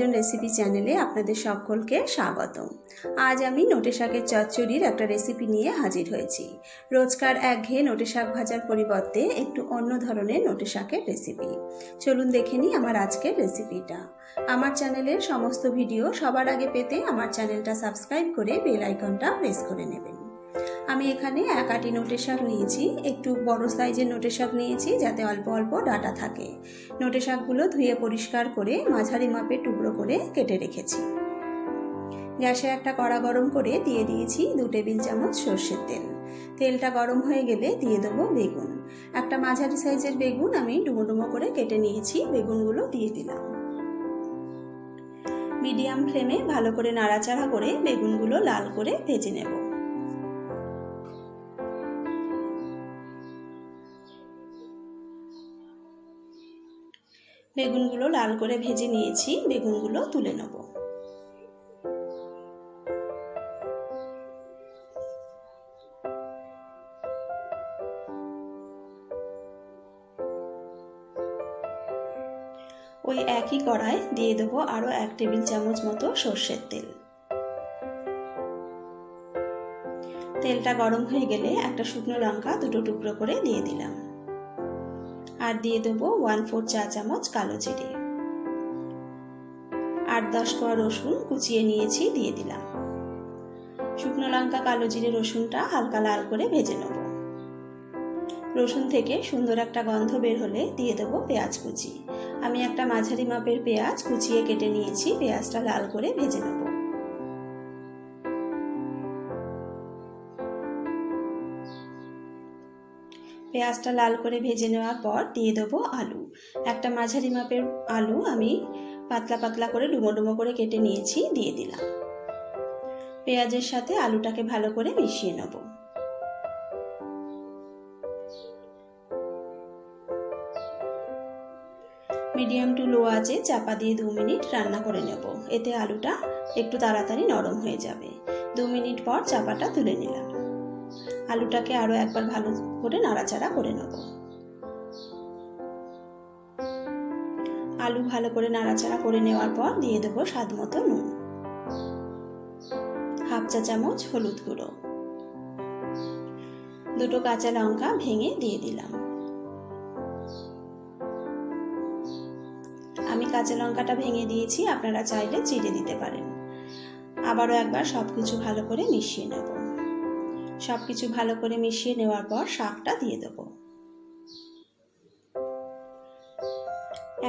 Kitchen recipe চ্যানেলে আপনাদের সকলকে স্বাগত। আজ আমি নোটে শাকের চচ্চড়ির একটা রেসিপি নিয়ে হাজির হয়েছি। রোজকার একঘেয়ে নোটে শাক ভাজার পরিবর্তে একটু অন্য ধরনের নোটে শাকের রেসিপি। চলুন দেখে নিই আমার আজকের রেসিপিটা। আমার চ্যানেলের সমস্ত ভিডিও সবার আগে পেতে আমার চ্যানেলটা সাবস্ক্রাইব করে বেল আইকনটা প্রেস করে নেবেন। আমি এখানে এক আটি নোটে শাক নিয়েছি, একটু বড় সাইজের নোটে শাক নিয়েছি যাতে অল্প অল্প ডাঁটা থাকে। নোটে শাকগুলো ধুয়ে পরিষ্কার করে মাঝারি মাপের টুকরো করে কেটে রেখেছি। গ্যাসে একটা কড়া গরম করে দিয়ে দিয়েছি 2 টেবিল চামচ সর্ষের তেল। তেলটা গরম হয়ে গেলে দিয়ে দেবো বেগুন। একটা মাঝারি সাইজের বেগুন আমি ডুমো ডুমো করে কেটে নিয়েছি, বেগুনগুলো দিয়ে দিলাম। মিডিয়াম ফ্লেমে ভালো করে নাড়াচাড়া করে বেগুনগুলো লাল করে ভেজে নেব। বেগুনগুলো লাল করে ভেজে নিয়েছি, বেগুনগুলো তুলে নেব। ওই একই কড়ায় দিয়ে দেবো আরও 1 টেবিল চামচ মতো সর্ষের তেল। তেলটা গরম হয়ে গেলে একটা শুকনো লঙ্কা 2 টুকরো করে দিয়ে দিলাম। আর দিয়ে দেবো 1/4 চা চামচ কালো জিরে। 8-10 কোয়া রসুন কুচিয়ে নিয়েছি, দিয়ে দিলাম। শুকনো লঙ্কা, কালো জিরে, রসুনটা হালকা লাল করে ভেজে নেব। রসুন থেকে সুন্দর একটা গন্ধ বের হলে দিয়ে দেবো পেঁয়াজ কুচি। আমি একটা মাঝারি মাপের পেঁয়াজ কুচিয়ে কেটে নিয়েছি, পেঁয়াজটা লাল করে ভেজে নেব। পেঁয়াজটা লাল করে ভেজে নেওয়ার পর দিয়ে দেবো আলু। একটা মাঝারি মাপের আলু আমি পাতলা পাতলা করে ডুমো ডুমো করে কেটে নিয়েছি, দিয়ে দিলাম। পেঁয়াজের সাথে আলুটাকে ভালো করে মিশিয়ে নেব। মিডিয়াম টু লো আঁচে চাপা দিয়ে 2 মিনিট রান্না করে নেব। এতে আলুটা একটু তাড়াতাড়ি নরম হয়ে যাবে। 2 মিনিট পর চাপাটা তুলে নিলাম। আলুটাকে আরও একবার ভালো করে নাড়াচাড়া করে নেব। আলু ভালো করে নাড়াচাড়া করে নেওয়ার পর দিয়ে দেবো স্বাদ মতো নুন, 1/2 চা চামচ হলুদ গুঁড়ো, 2 কাঁচা লঙ্কা ভেঙে দিয়ে দিলাম। আমি কাঁচা লঙ্কাটা ভেঙে দিয়েছি, আপনারা চাইলে চিড়ে দিতে পারেন। আবারও একবার সবকিছু ভালো করে মিশিয়ে নেব। সবকিছু ভালো করে মিশিয়ে নেওয়ার পর শাকটা দিয়ে দেবো।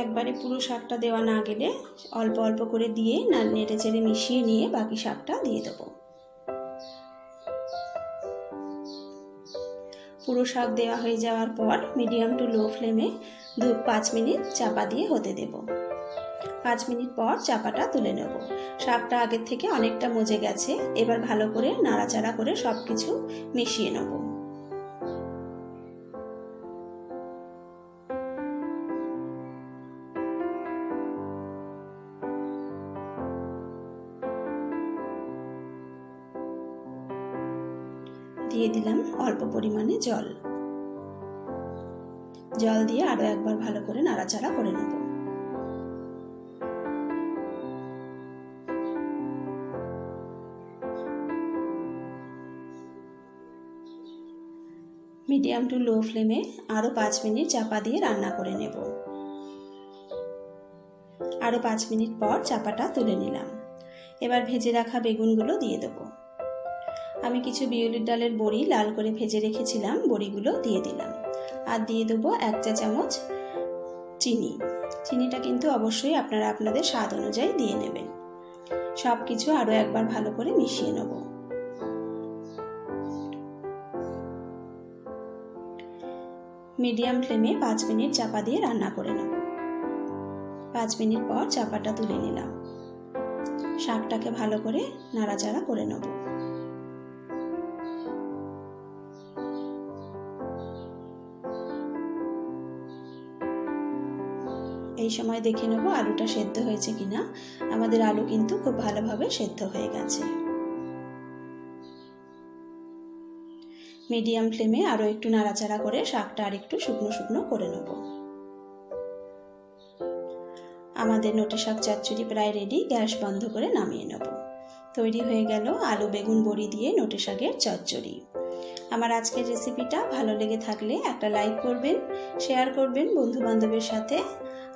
একবারে পুরো শাকটা দেওয়া না গেলে অল্প অল্প করে দিয়ে নেড়ে চেড়ে মিশিয়ে নিয়ে বাকি শাকটা দিয়ে দেবো। পুরো শাক দেওয়া হয়ে যাওয়ার পর মিডিয়াম টু লো ফ্লেমে 5 মিনিট চাপা দিয়ে হতে দেব। 5 মিনিট পর চাপাটা তুলে নেব। শাকটা আগের থেকে অনেকটা মজে গেছে। এবার ভালো করে নাড়াচাড়া করে সবকিছু মিশিয়ে নেব। দিয়ে দিলাম অল্প পরিমাণে জল। জল দিয়ে আরো একবার ভালো করে নাড়াচাড়া করে নেব। মিডিয়াম টু লো ফ্লেমে আরো 5 মিনিট চাপা দিয়ে রান্না করে নেব। আরো 5 মিনিট পর চাপাটা তুলে নিলাম। এবার ভেজে রাখা বেগুনগুলো দিয়ে দেবো। আমি কিছু বিউলির ডালের বড়ি লাল করে ভেজে রেখেছিলাম, বড়িগুলো দিয়ে দিলাম। আর দিয়ে দেবো 1 চা চামচ চিনি। চিনিটা কিন্তু অবশ্যই আপনারা আপনাদের স্বাদ অনুযায়ী দিয়ে নেবেন। সব কিছু আরো একবার ভালো করে মিশিয়ে নেব। মিডিয়াম ফ্লেমে 5 মিনিট চাপা দিয়ে রান্না করে নেব। 5 মিনিট পর চাপাটা তুলে নিলাম। শাকটাকে ভালো করে নাড়াচাড়া করে নেব। এই সময় দেখে নেব আলুটা সেদ্ধ হয়েছে কিনা। আমাদের আলু কিন্তু খুব ভালোভাবে সেদ্ধ হয়ে গেছে। মিডিয়াম ফ্লেমে আরো একটু নাড়াচাড়া করে শাকটা আর একটু শুকনো শুকনো করে নেব। আমাদের নোটে শাক চচ্চড়ি প্রায় রেডি। গ্যাস বন্ধ করে নামিয়ে নেব। তৈরি হয়ে গেল আলু বেগুন বড়ি দিয়ে নোটে শাকের চচ্চড়ি। আমার আজকের রেসিপিটা ভালো লেগে থাকলে একটা লাইক করবেন, শেয়ার করবেন বন্ধু বান্ধবের সাথে।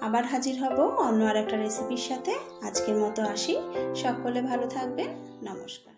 আবার হাজির হব অন্য আর একটা রেসিপির সাথে। আজকের মতো আসি। সকলে ভালো থাকবেন। নমস্কার।